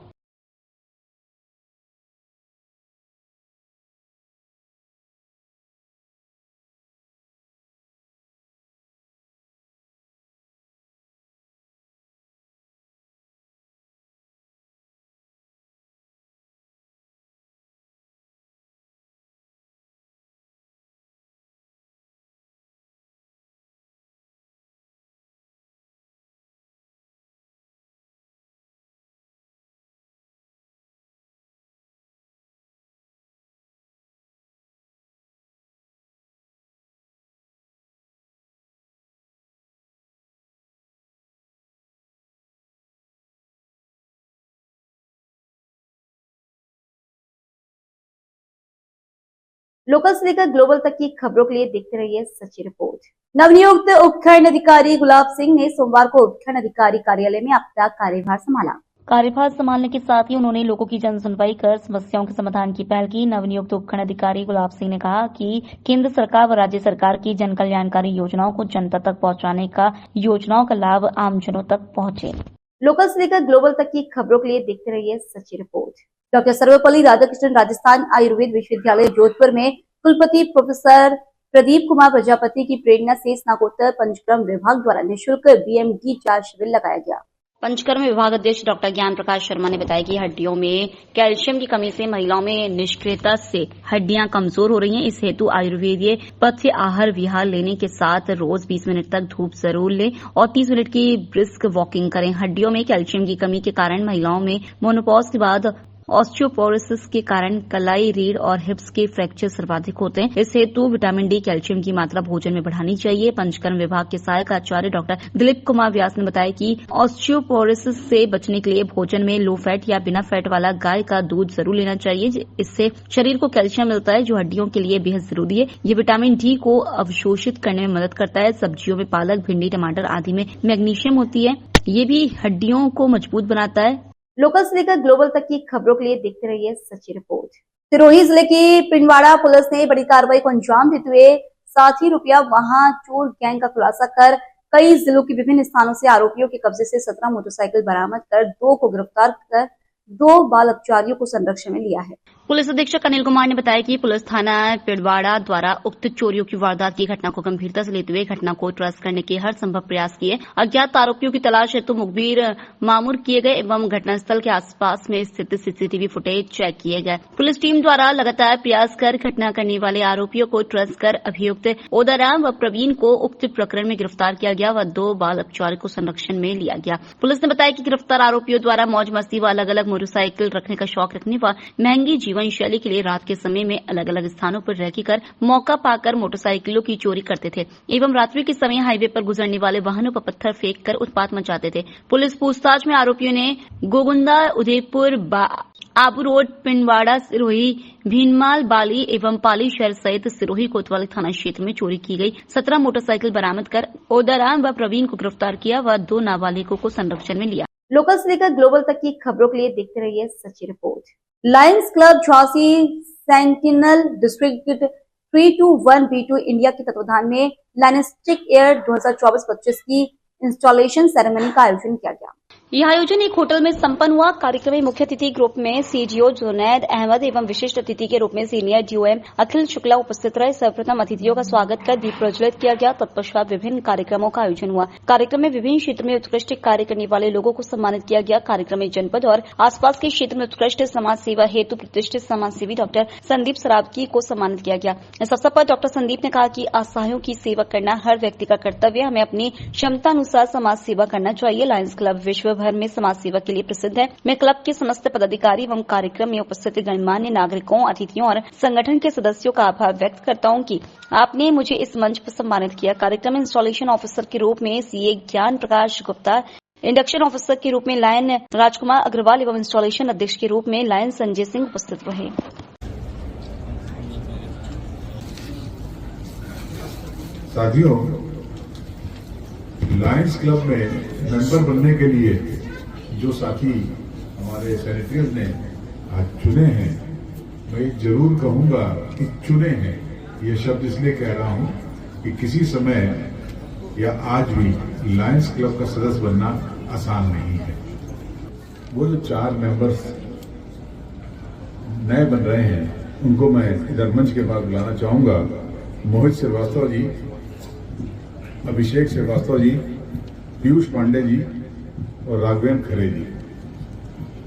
लोकल से लेकर ग्लोबल तक की खबरों के लिए देखते रहिए सच्ची रिपोर्ट। नवनियुक्त उपखंड अधिकारी गुलाब सिंह ने सोमवार को उपखंड अधिकारी कार्यालय में अपना कार्यभार संभाला। कार्यभार संभालने के साथ ही उन्होंने लोगों की जन सुनवाई कर समस्याओं के समाधान की पहल की। नवनियुक्त उपखंड अधिकारी गुलाब सिंह ने कहा कि केंद्र सरकार व राज्य सरकार की जन कल्याणकारी योजनाओं को जनता तक पहुंचाने का योजनाओं का लाभ आमजनों तक पहुंचे। लोकल से लेकर ग्लोबल तक की खबरों के लिए देखते रहिए सच्ची रिपोर्ट। डॉक्टर सर्वपल्ली राधाकृष्णन राजस्थान आयुर्वेद विश्वविद्यालय जोधपुर में कुलपति प्रोफेसर प्रदीप कुमार प्रजापति की प्रेरणा से स्नातकोत्तर पंचकर्म विभाग द्वारा निःशुल्क बीएमडी जांच शिविर लगाया गया। पंचकर्म विभाग अध्यक्ष डॉक्टर ज्ञान प्रकाश शर्मा ने बताया कि हड्डियों में कैल्शियम की कमी से महिलाओं में निष्क्रियता से हड्डियां कमजोर हो रही हैं। इस हेतु आयुर्वेदीय पथ्य आहार विहार लेने के साथ रोज 20 मिनट तक धूप जरूर लें और 30 मिनट की ब्रिस्क वॉकिंग करें। हड्डियों में कैल्शियम की कमी के कारण महिलाओं में मोनोपॉज के बाद ऑस्टियोपोरोसिस के कारण कलाई, रीढ़ और हिप्स के फ्रैक्चर सर्वाधिक होते हैं। इस हेतु विटामिन डी, कैल्शियम की मात्रा भोजन में बढ़ानी चाहिए। पंचकर्म विभाग के सहायक आचार्य डॉक्टर दिलीप कुमार व्यास ने बताया कि ऑस्टियोपोरोसिस से बचने के लिए भोजन में लो फैट या बिना फैट वाला गाय का दूध जरूर लेना चाहिए। इससे शरीर को कैल्शियम मिलता है जो हड्डियों के लिए बेहद जरूरी है। ये विटामिन डी को अवशोषित करने में मदद करता है। सब्जियों में पालक, भिंडी, टमाटर आदि में मैग्नीशियम होती है, ये भी हड्डियों को मजबूत बनाता है। लोकल से लेकर ग्लोबल तक की खबरों के लिए देखते रहिए सच्ची रिपोर्ट। सिरोही जिले की पिंडवाड़ा पुलिस ने बड़ी कार्रवाई को अंजाम देते हुए 60 रुपया वहां चोर गैंग का खुलासा कर कई जिलों के विभिन्न स्थानों से आरोपियों के कब्जे से 17 मोटरसाइकिल बरामद कर 2 को गिरफ्तार कर 2 बाल अपचारियों को संरक्षण में लिया है। पुलिस अधीक्षक अनिल कुमार ने बताया कि पुलिस थाना पिंडवाड़ा द्वारा उक्त चोरियों की वारदात की घटना को गंभीरता से लेते हुए घटना को ट्रेस करने के हर संभव प्रयास किए। अज्ञात आरोपियों की तलाश हेतु मुखबिर मामूर किए गए एवं घटनास्थल के आसपास में स्थित सीसीटीवी फुटेज चेक किए गए। पुलिस टीम द्वारा लगातार प्रयास कर घटना करने वाले आरोपियों को ट्रेस कर अभियुक्त ओदाराम व प्रवीण को उक्त प्रकरण में गिरफ्तार किया गया व 2 बाल अपचार को संरक्षण में लिया गया। पुलिस ने बताया कि गिरफ्तार आरोपियों द्वारा मौज मस्ती व अलग अलग मोटरसाइकिल रखने का शौक रखने व महंगी जीवन शैली के लिए रात के समय में अलग अलग स्थानों पर रहकर मौका पाकर मोटरसाइकिलों की चोरी करते थे एवं रात्रि के समय हाईवे पर गुजरने वाले वाहनों पर पत्थर फेंक कर उत्पात मचाते थे। पुलिस पूछताछ में आरोपियों ने गोगुंदा, उदयपुर, आबू रोड, पिंडवाड़ा, सिरोही, भीनमाल, बाली एवं पाली शहर सहित सिरोही कोतवाली थाना क्षेत्र में चोरी की गई 17 मोटरसाइकिल बरामद कर ओदाराम व प्रवीण को गिरफ्तार किया व 2 नाबालिगों को संरक्षण में लिया। लोकल से लेकर ग्लोबल तक की खबरों के लिए देखते रहिए सच्ची report. Lions club Jhansi sentinel district 321B2 India के तत्वाधान में लाइनेस्टिक एयर 2024-25 की इंस्टॉलेशन सेरेमनी का आयोजन किया गया। यह आयोजन एक होटल में संपन्न हुआ। कार्यक्रम में मुख्य अतिथि ग्रुप में सीडीओ जुनैद अहमद एवं विशिष्ट अतिथि के रूप में सीनियर डीओएम अखिल शुक्ला उपस्थित रहे। सर्वप्रथम अतिथियों का स्वागत कर दीप प्रज्वलित किया गया। तत्पश्चात विभिन्न कार्यक्रमों का आयोजन हुआ। कार्यक्रम में विभिन्न क्षेत्र में उत्कृष्ट कार्य करने वाले लोगों को सम्मानित किया गया। कार्यक्रम में जनपद और आसपास के क्षेत्र में उत्कृष्ट समाज सेवा हेतु प्रतिष्ठित समाज सेवी डॉक्टर संदीप सरावगी को सम्मानित किया गया। इस अवसर पर डॉक्टर संदीप ने कहा कि असहायों की सेवा करना हर व्यक्ति का कर्तव्य है। हमें अपनी क्षमता अनुसार समाज सेवा करना चाहिए। लायंस क्लब विश्व भर में समाज सेवा के लिए प्रसिद्ध है। मैं क्लब के समस्त पदाधिकारी एवं कार्यक्रम में उपस्थित गणमान्य नागरिकों, अतिथियों और संगठन के सदस्यों का आभार व्यक्त करता हूं कि आपने मुझे इस मंच पर सम्मानित किया। कार्यक्रम में इंस्टॉलेशन ऑफिसर के रूप में सीए ज्ञान प्रकाश गुप्ता, इंडक्शन ऑफिसर के रूप में लायन राजकुमार अग्रवाल एवं इंस्टॉलेशन अध्यक्ष के रूप में लायन संजय सिंह उपस्थित रहे। साथियों, लायंस क्लब में मेंबर बनने के लिए जो साथी हमारे सैनिटरियंस ने आज चुने हैं, मैं ये जरूर कहूंगा कि चुने हैं। ये शब्द इसलिए कह रहा हूं कि किसी समय या आज भी लायंस क्लब का सदस्य बनना आसान नहीं है। वो जो 4 मेंबर्स नए बन रहे हैं, उनको मैं इधर मंच के बाद बुलाना चाहूंगा। मोहित श्रीवास्तव जी, अभिषेक श्रीवास्तव जी, पीयूष पांडे जी और राघवेंद्र खरे जी।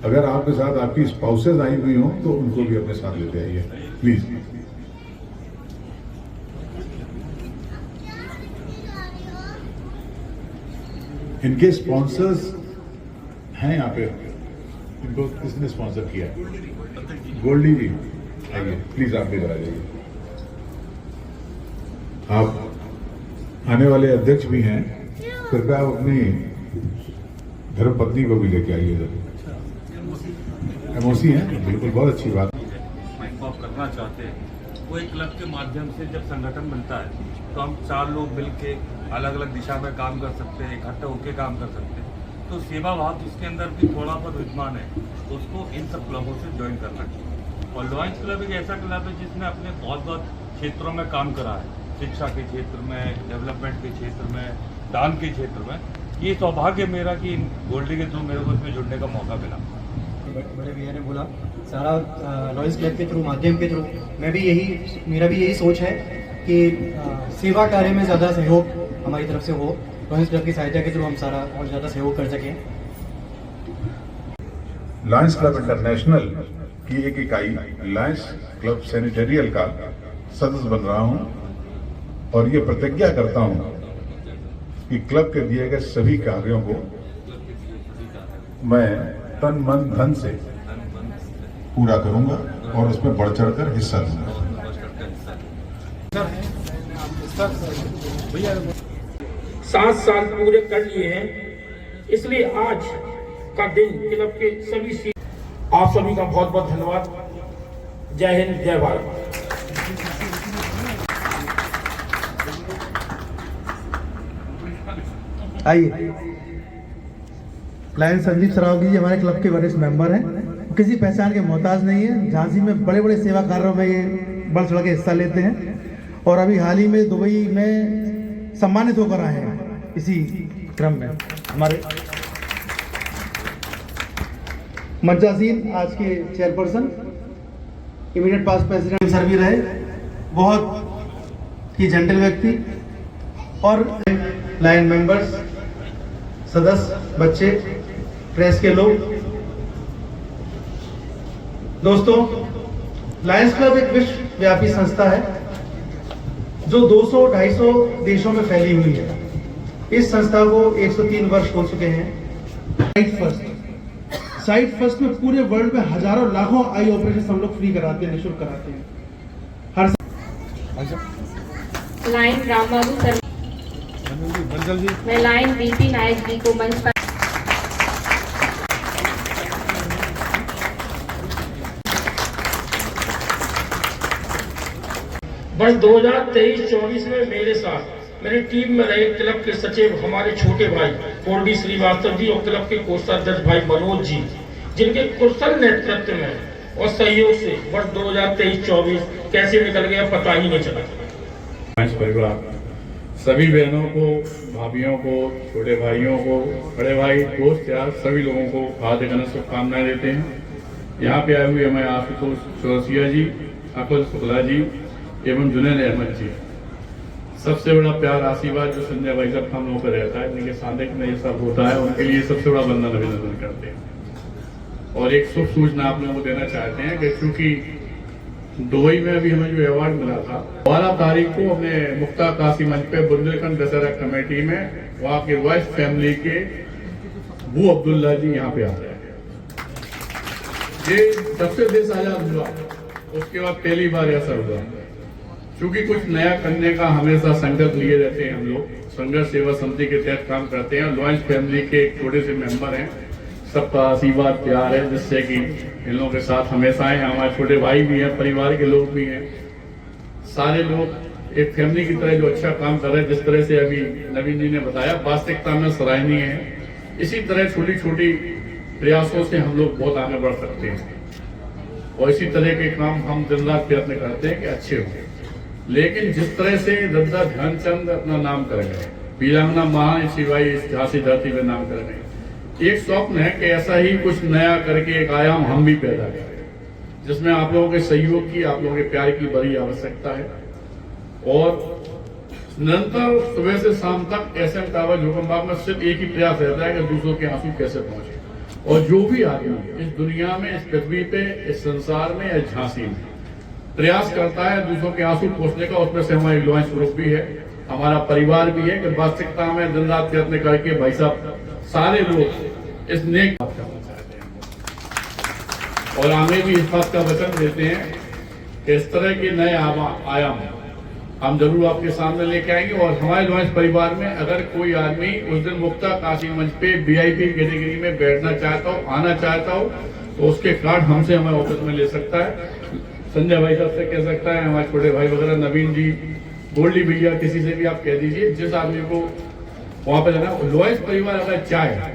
अगर आपके साथ आपकी स्पाउसेज आई हुई हो तो उनको भी अपने साथ लेते आइए प्लीज। इनके स्पॉन्सर्स हैं यहाँ पे। इनको किसने स्पॉन्सर किया है? गोल्डी जी, आइए प्लीज, आप भी आ जाइए। आप आने वाले अध्यक्ष भी हैं, कृपया आप अपनी धर्मपत्नी को भी लेके आइए इधर। एमओसी है, बिल्कुल, बहुत अच्छी बात। आप करना चाहते हैं वो एक क्लब के माध्यम से जब संगठन बनता है तो हम 4 लोग मिलके अलग अलग दिशा में काम कर सकते हैं, इकट्ठे होकर काम कर सकते हैं। तो सेवा भाव जिसके अंदर भी थोड़ा बहुत विद्यमान है उसको इन सब क्लबों से ज्वाइन करना चाहिए। और लायंस क्लब एक ऐसा क्लब है जिसने अपने बहुत क्षेत्रों में काम करा है, शिक्षा के क्षेत्र में, डेवलपमेंट के क्षेत्र में, दान के क्षेत्र में। ये सौभाग्य मेरा कि गोल्डी के थ्रू मेरे को इसमें जुड़ने का मौका मिला। बड़े भैया ने बोला सारा लायंस क्लब के थ्रू, माध्यम के थ्रू मेरा भी यही सोच है कि सेवा कार्य में ज़्यादा सहयोग हमारी तरफ से हो। लायंस क्लब की सहायता के थ्रू हम सारा और ज़्यादा सहयोग कर सकें। लायंस क्लब इंटरनेशनल की एक इकाई लायंस क्लब सैनिटरियल का सदस्य बन रहा हूं और ये प्रतिज्ञा करता हूं कि क्लब के दिए गए सभी कार्यों को मैं तन मन धन से पूरा करूंगा और उसमें बढ़ चढ़कर हिस्सा लूंगा। 7 साल पूरे कर लिए हैं, इसलिए आज का दिन क्लब के सभी आप सभी का बहुत बहुत धन्यवाद। जय हिंद, जय भारत। आइए, लायन संदीप सरावगी जी हमारे क्लब के वरिष्ठ मेंबर हैं। किसी पहचान के मोहताज नहीं है। झांसी में बड़े बड़े सेवा कार्यों में ये बढ़ चढ़ के हिस्सा लेते हैं और अभी हाल ही में दुबई में सम्मानित होकर आए हैं। इसी क्रम में हमारे मंचासीन आज के chairperson, immediate past president sir भी रहे, बहुत ही जेंटल व्यक्ति, और लायन मेंबर्स, सदस्य, बच्चे, प्रेस के लोग। दोस्तों, लायंस क्लब एक विश्वव्यापी संस्था है जो 200-250 देशों में फैली हुई है। इस संस्था को 103 वर्ष हो चुके हैं। साइट फर्स्ट में पूरे वर्ल्ड में हजारों लाखों आई ऑपरेशन हम लोग फ्री कराते हैं, निःशुल्क कराते हैं। लायन रामबाबू सर, मैं लायन बीपी नायक जी को मंच पर वर्ष 2023-24 में मेरे साथ मेरी टीम में रहे क्लब के सचिव हमारे छोटे भाई 4D श्रीवास्तव जी और क्लब के कोषाध्यक्ष भाई मनोज जी, जिनके कुशल नेतृत्व में और सहयोग से वर्ष 2023-24 कैसे निकल गया पता ही नहीं चला। परिवार सभी बहनों को, भाभियों को, छोटे भाइयों को, बड़े भाई, दोस्त यार सभी लोगों को हार्दिक शुभकामनाएं देते हैं। यहाँ पे आए हुए हमें आशुतोष चौरसिया जी, अकुल शुक्ला जी एवं जुनैद अहमद जी, सबसे बड़ा प्यार आशीर्वाद जो संजय भाई साहब हम लोगों पर रहता है, इनके सामने में ये सब होता है, उनके लिए सबसे बड़ा वंदन अभिनंदन करते हैं। और एक शुभ सूचना आप लोगों को देना चाहते हैं कि चूंकि दुबई में अभी हमें जो अवार्ड मिला था, 12 तारीख को अपने मुक्ता काशी मंच पे बुंदेलखंड दशहरा कमेटी में वहाँ के रॉयल फैमिली के बू अब्दुल्ला जी यहाँ पे आ रहे हैं। ये जब से देश आजाद हुआ उसके बाद पहली बार ऐसा हुआ। क्योंकि कुछ नया करने का हमेशा संकल्प लिए रहते हैं हम लोग, संघर्ष सेवा समिति के तहत काम करते हैं। लॉयंस फैमिली के एक छोटे से मेंबर हैं, सबका आशीर्वाद प्यार है जिससे कि इन लोगों के साथ हमेशा हैं। हमारे छोटे भाई भी हैं, परिवार के लोग भी हैं, सारे लोग एक फैमिली की तरह जो अच्छा काम कर रहे हैं, जिस तरह से अभी नवीन जी ने बताया, वास्तविकता में सराहनीय है। इसी तरह छोटी छोटी प्रयासों से हम लोग बहुत आगे बढ़ सकते हैं और इसी तरह के काम हम दिन रात प्रयत्न करते हैं कि अच्छे हों। लेकिन जिस तरह से दादा ध्यानचंद अपना नाम कर गए, वीरांगना महान शिवाई इस झांसी धरती में नाम कर गए, एक स्वप्न है कि ऐसा ही कुछ नया करके एक आयाम हम भी पैदा करें, जिसमें आप लोगों के सहयोग की, आप लोगों के प्यार की बड़ी आवश्यकता है। और निरंतर सुबह से शाम तक एसएम टावर जोगमबाग में सिर्फ एक ही प्रयास रहता है कि दूसरों के आंसू कैसे पहुंचे। और जो भी आदमी इस दुनिया में, इस पृथ्वी पे, इस संसार में या झांसी में प्रयास करता है दूसरों के आंसू पहुंचने का, उसमें से हमारी लॉयंस ग्रुप भी है, हमारा परिवार भी है कि वास्तविकता में दिन रात प्रयत्न करके भाई साहब सारे लोग इस नेक बात करना चाहते हैं। और हमें भी इस बात का वचन देते हैं कि इस तरह के नए आयाम हम जरूर आपके सामने लेके आएंगे। और हमारे लॉयंस परिवार में अगर कोई आदमी उस दिन मुक्ता काशी मंच पे VIP कैटेगरी में बैठना चाहता हो, आना चाहता हो, तो उसके कार्ड हमसे हमारे ऑफिस में ले सकता है, संजय भाई साहब से कह सकता है, हमारे छोटे भाई वगैरह, नवीन जी, गोल्डी भैया, किसी से भी आप कह दीजिए। जिस आदमी को वहां पर जाना, लॉयंस परिवार अगर चाहे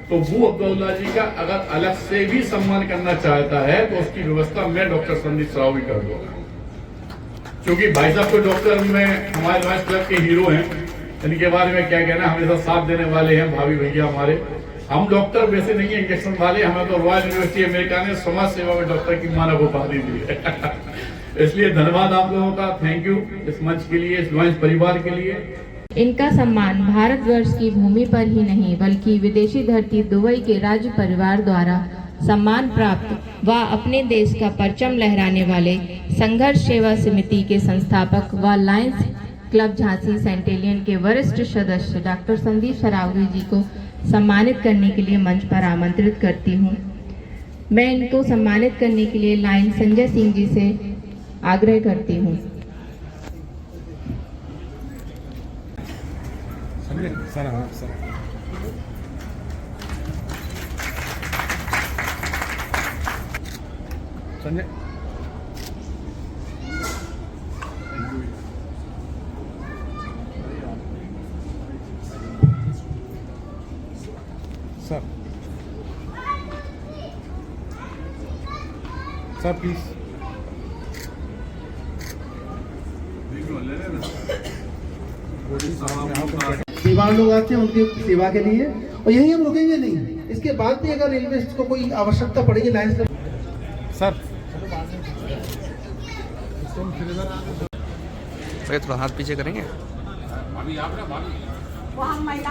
तो बू अब्दुल्ला जी का अगर अलग से भी सम्मान करना चाहता है तो उसकी व्यवस्था मैं डॉक्टर संदीप सराव भी कर दूंगा। क्योंकि भाई साहब को डॉक्टर में हमारे लॉयंस क्लब के हीरो हैं, इनके बारे में क्या कहना, हमेशा साथ देने वाले हैं भाभी भैया हमारे। हम डॉक्टर वैसे नहीं है इंजेक्शन वाले, हमें तो रॉयल यूनिवर्सिटी अमेरिका ने समाज सेवा में डॉक्टर की मानव उपाधि दी है। इसलिए धन्यवाद आप लोगों का, थैंक यू इस मंच के लिए, इस लॉयंस परिवार के लिए। इनका सम्मान भारतवर्ष की भूमि पर ही नहीं बल्कि विदेशी धरती दुबई के राज्य परिवार द्वारा सम्मान प्राप्त व अपने देश का परचम लहराने वाले संघर्ष सेवा समिति के संस्थापक व लायंस क्लब झांसी सेंटेलियन के वरिष्ठ सदस्य डॉक्टर संदीप सरावगी जी को सम्मानित करने के लिए मंच पर आमंत्रित करती हूँ। मैं इनको सम्मानित करने के लिए लाइन संजय सिंह जी से आग्रह करती हूँ। संजय सर प्लीज दीवान लोग आते हैं उनकी सेवा के लिए, और यही हम रुकेंगे नहीं। इसके बाद भी अगर रेलवे को कोई आवश्यकता पड़ेगी लायंस सर थोड़ा हाथ पीछे करेंगे।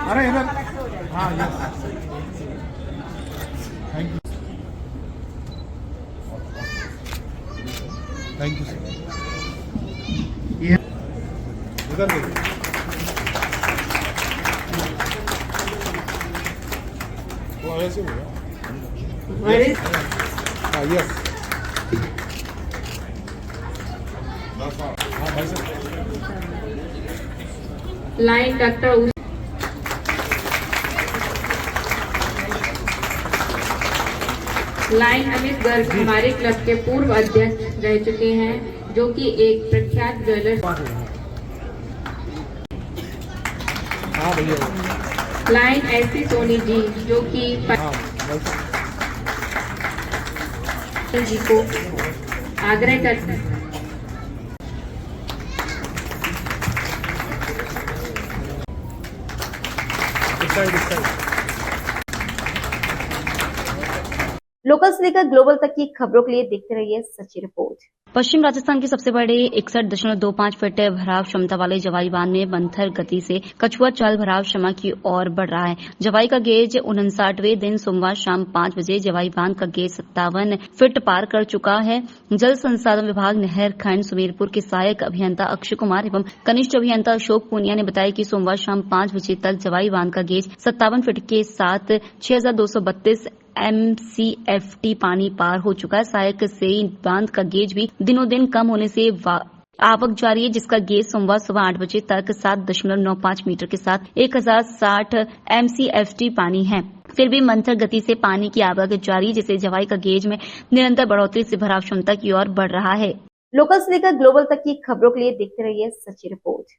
अरे इधर, हाँ थैंक यू सर। इधर देखिए, वो ऐसे हो गया। हाँ यस, हाँ भाई साहब। Line doctor line Amit Garg हमारे क्लब के पूर्व अध्यक्ष रह चुके हैं, जो कि एक प्रख्यात ज्वेलर। लाइन ऐसी सोनी जी जो कि जी को आग्रह करते हैं। लोकल से लेकर ग्लोबल तक की खबरों के लिए देखते रहिए सच्ची रिपोर्ट। पश्चिम राजस्थान के सबसे बड़े 61.25 फीट भराव क्षमता वाले जवाई बांध में मंथर गति से कछुआ चाल भराव क्षमा की ओर बढ़ रहा है। जवाई का गेज 59वें दिन सोमवार शाम 5 बजे जवाई बांध का गेज 57 फीट पार कर चुका है। जल संसाधन विभाग नहर खंड सुमेरपुर के सहायक अभियंता अक्षय कुमार एवं कनिष्ठ अभियंता अशोक पूनिया ने बताया कि सोमवार शाम 5 बजे तक जवाई बांध का गेज 57 फीट के साथ 6232 MCFT पानी पार हो चुका है। सहायक से बांध का गेज भी दिनों दिन कम होने से आवक जारी है, जिसका गेज सोमवार सुबह 8 बजे तक 7.95 मीटर के साथ 1060 MCFT पानी है। फिर भी मंथर गति से पानी की आवक जारी, जिससे जवाई का गेज में निरंतर बढ़ोतरी से भराव क्षमता की ओर बढ़ रहा है। लोकल से लेकर ग्लोबल तक की खबरों के लिए देखते रहिए सच्ची रिपोर्ट।